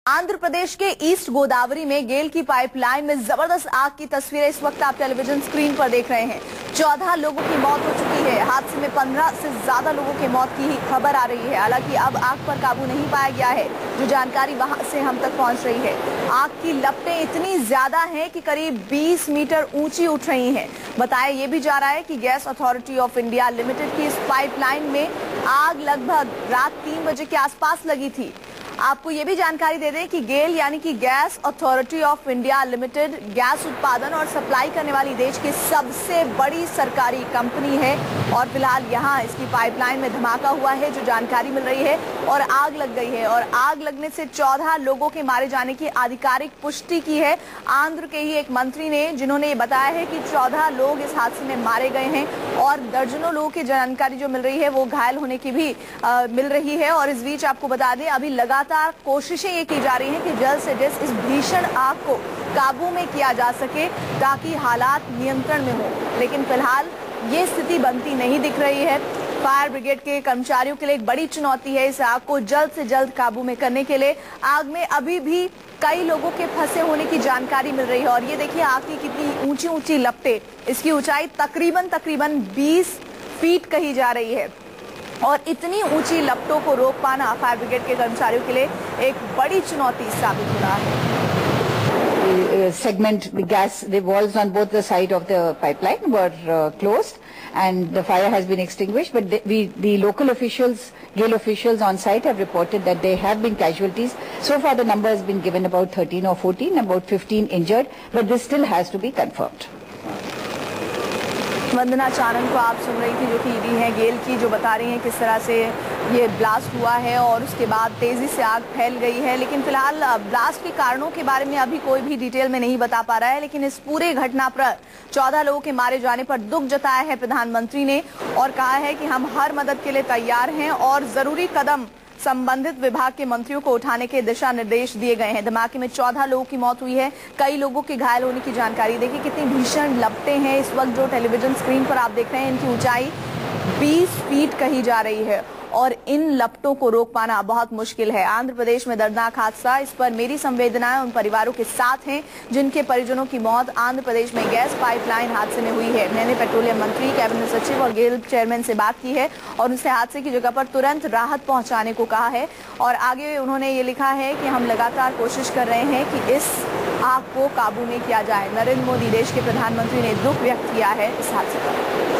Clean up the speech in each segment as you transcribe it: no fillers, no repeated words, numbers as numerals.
आंध्र प्रदेश के ईस्ट गोदावरी में गेल की पाइपलाइन में जबरदस्त आग की तस्वीरें इस वक्त आप टेलीविजन स्क्रीन पर देख रहे हैं। 14 लोगों की मौत हो चुकी है। हादसे में 15 से ज्यादा लोगों की मौत की खबर आ रही है। हालांकि अब आग पर काबू नहीं पाया गया है, जो जानकारी वहां से हम तक पहुंच रही है। आग की लपटें इतनी ज्यादा हैं कि करीब 20 मीटर ऊंची उठ रही हैं। बताया ये भी जा रहा है कि gas authority of India limited की इस पाइपलाइन में आग लगभग रात 3 बजे के आसपास लगी थी। आपको ये भी जानकारी दे दें कि गेल यानी कि gas authority of India limited gas उत्पादन और सप्लाई करने वाली देश की सबसे बड़ी सरकारी कंपनी है और फिलहाल यहाँ इसकी पाइपलाइन में धमाका हुआ है, जो जानकारी मिल रही है, और आग लग गई है। और आग लगने से 14 लोगों के मारे जाने की आधिकारिक पुष्टि की है आंध्र के ही एक मंत्री ने, जिन्होंने ये बताया है कि 14 लोग इस हादसे में मारे गए हैं और दर्जनों लोगों की जानकारी जो मिल रही है वो घायल होने की भी मिल रही है। और इस बीच आपको बता दें, अभी लगातार कोशिशें ये की जा रही हैं कि जल्द से जल्द इस भीषण आग को काबू में किया जा सके ताकि हालात नियंत्रण में हो, लेकिन फिलहाल ये स्थिति बनती नहीं दिख रही है। फायर ब्रिगेड के कर्मचारियों के लिए एक बड़ी चुनौती है इस आग को जल्द से जल्द काबू में करने के लिए। आग में अभी भी कई लोगों के फंसे होने की जानकारी मिल रही है और ये देखिए आग की कितनी ऊंची ऊंची लपटें। इसकी ऊंचाई तकरीबन 20 फीट कही जा रही है और इतनी ऊंची लपटों को रोक पाना फायर ब्रिगेड के कर्मचारियों के लिए एक बड़ी चुनौती साबित हो रहा है। Segment, the gas, the valves on both the side of the pipeline were closed and the fire has been extinguished, but the local officials, GAIL officials on site have reported that there have been casualties. So far the number has been given about 13 or 14, about 15 injured, but this still has to be confirmed. वंदना चानन को आप सुन रही थी, जो कि ED है गेल की, जो बता रही हैं किस तरह से ये ब्लास्ट हुआ है और उसके बाद तेजी से आग फैल गई है। लेकिन फिलहाल ब्लास्ट के कारणों के बारे में अभी कोई भी डिटेल में नहीं बता पा रहा है। लेकिन इस पूरे घटना पर 14 लोगों के मारे जाने पर दुख जताया है प्रधानमंत्री ने और कहा है कि हम हर मदद के लिए तैयार हैं और जरूरी कदम संबंधित विभाग के मंत्रियों को उठाने के दिशा निर्देश दिए गए हैं। धमाके में 14 लोगों की मौत हुई है, कई लोगों के घायल होने की जानकारी। देखिए कितनी भीषण लपटें हैं इस वक्त जो टेलीविजन स्क्रीन पर आप देख रहे हैं। इनकी ऊंचाई 20 फीट कही जा रही है और इन लपटों को रोक पाना बहुत मुश्किल है। आंध्र प्रदेश में दर्दनाक हादसा, इस पर मेरी संवेदनाएं उन परिवारों के साथ हैं जिनके परिजनों की मौत आंध्र प्रदेश में गैस पाइपलाइन हादसे में हुई है। मैंने पेट्रोलियम मंत्री, कैबिनेट सचिव और गेल चेयरमैन से बात की है और उनसे हादसे की जगह पर तुरंत राहत पहुंचाने को कहा है। और आगे उन्होंने ये लिखा है कि हम लगातार कोशिश कर रहे हैं कि इस आग को काबू में किया जाए। नरेंद्र मोदी देश के प्रधानमंत्री ने दुख व्यक्त किया है इस हादसे पर।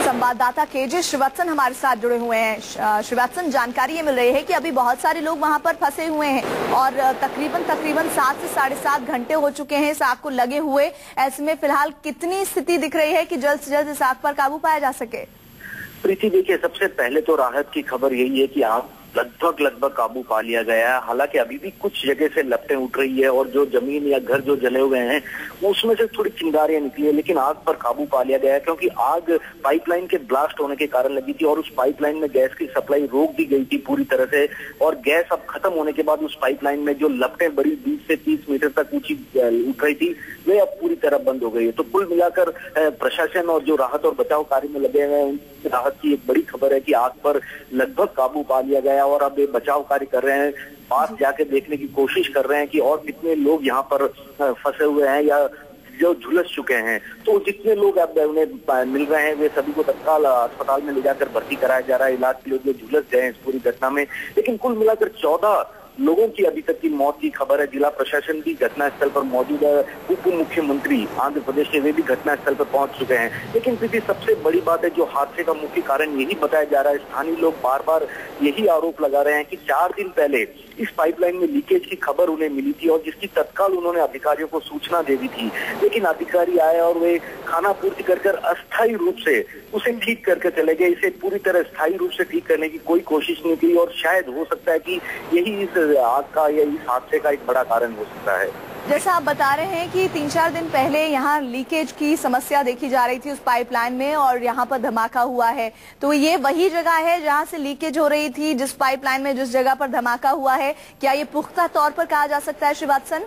संवाददाता केजे श्रीवास्तव हमारे साथ जुड़े हुए हैं। श्रीवास्तव, जानकारी ये मिल रही है कि अभी बहुत सारे लोग वहां पर फंसे हुए हैं और तकरीबन 7 से 7.5 घंटे हो चुके हैं इस आग को लगे हुए। ऐसे में फिलहाल कितनी स्थिति दिख रही है कि जल्द से जल्द इस आग पर काबू पाया जा सके? प्रीति, देखिए सबसे पहले तो राहत की खबर यही है कि आग लगभग काबू पा लिया गया है। हालांकि अभी भी कुछ जगह से लपटें उठ रही है और जो जमीन या घर जो जले हुए हैं उसमें से थोड़ी चिंगारियां निकली है, लेकिन आग पर काबू पा लिया गया है क्योंकि आग पाइपलाइन के ब्लास्ट होने के कारण लगी थी और उस पाइपलाइन में गैस की सप्लाई रोक दी गई थी पूरी तरह से। और गैस अब खत्म होने के बाद उस पाइपलाइन में जो लपटें बड़ी 20 से 30 मीटर तक ऊंची उठ रही थी वे अब पूरी तरह बंद हो गई है। तो कुल मिलाकर प्रशासन और जो राहत और बचाव कार्य में लगे हुए हैं राहत की एक बड़ी खबर है कि आग पर लगभग काबू पा लिया गया और अब ये बचाव कार्य कर रहे हैं। पास जाके देखने की कोशिश कर रहे हैं कि और कितने लोग यहाँ पर फंसे हुए हैं या जो झुलस चुके हैं। तो जितने लोग अब उन्हें मिल रहे हैं वे सभी को तत्काल अस्पताल में ले जाकर भर्ती कराया जा रहा है इलाज के लिए, जो झुलस गए हैं इस पूरी घटना में। लेकिन कुल मिलाकर 14 लोगों की अभी तक की मौत की खबर है। जिला प्रशासन भी घटनास्थल पर मौजूद है। उप मुख्यमंत्री आंध्र प्रदेश के वे भी घटनास्थल पर पहुंच चुके हैं। लेकिन किसी सबसे बड़ी बात है, जो हादसे का मुख्य कारण यही बताया जा रहा है, स्थानीय लोग बार बार यही आरोप लगा रहे हैं कि 4 दिन पहले इस पाइपलाइन में लीकेज की खबर उन्हें मिली थी और जिसकी तत्काल उन्होंने अधिकारियों को सूचना दे दी थी। लेकिन अधिकारी आए और वे खानापूर्ति कर अस्थायी रूप से उसे ठीक करके चले गए। इसे पूरी तरह स्थायी रूप से ठीक करने की कोई कोशिश नहीं की और शायद हो सकता है कि यही इस आग का या इस हादसे का एक बड़ा कारण हो सकता है। जैसा आप बता रहे हैं कि 3-4 दिन पहले यहाँ लीकेज की समस्या देखी जा रही थी उस पाइपलाइन में और यहाँ पर धमाका हुआ है, तो ये वही जगह है जहाँ से लीकेज हो रही थी जिस पाइपलाइन में जिस जगह पर धमाका हुआ है। क्या ये पुख्ता तौर पर कहा जा सकता है श्रीवास्तव?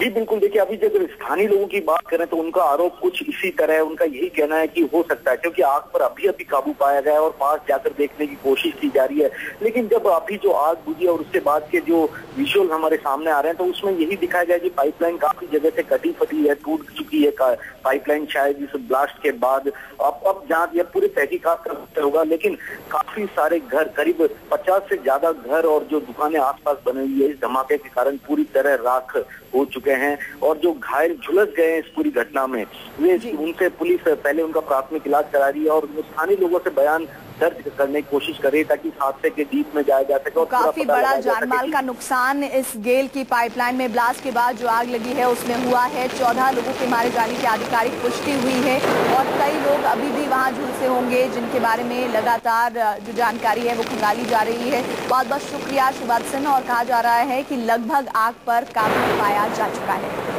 जी बिल्कुल, देखिए अभी जब स्थानीय लोगों की बात करें तो उनका आरोप कुछ इसी तरह है। उनका यही कहना है कि हो सकता है, क्योंकि आग पर अभी अभी काबू पाया गया है और पास जाकर देखने की कोशिश की जा रही है, लेकिन जब अभी जो आग बुझी और उसके बाद के जो विजुअल हमारे सामने आ रहे हैं तो उसमें यही दिखाया गया कि पाइपलाइन काफी जगह से कटी फटी है, टूट चुकी है पाइपलाइन शायद इस ब्लास्ट के बाद। अब जांच या पूरी तहकीकात करते होगा, लेकिन काफी सारे घर, करीब 50 से ज्यादा घर और जो दुकानें आसपास बनी हुई है इस धमाके के कारण पूरी तरह राख हो चुके हैं। और जो घायल झुलस गए हैं इस पूरी घटना में, वे उनसे पुलिस पहले उनका प्राथमिक इलाज करा रही है और स्थानीय लोगों से बयान दर्ज करने की कोशिश कर रही है ताकि इस हादसे के डीप में जाया जा सके। और काफी बड़ा जानमाल का नुकसान इस गेल की पाइपलाइन में ब्लास्ट के बाद जो आग लगी है उसमें हुआ है। 14 लोगों के मारे जाने की आधिकारिक पुष्टि हुई है और कई लोग अभी भी वहां झुलसे होंगे जिनके बारे में लगातार जो जानकारी है वो खंगाली जा रही है। बहुत बहुत शुक्रिया सुभाष सिंह। और कहा जा रहा है कि लगभग आग पर काबू पाया जा चुका है।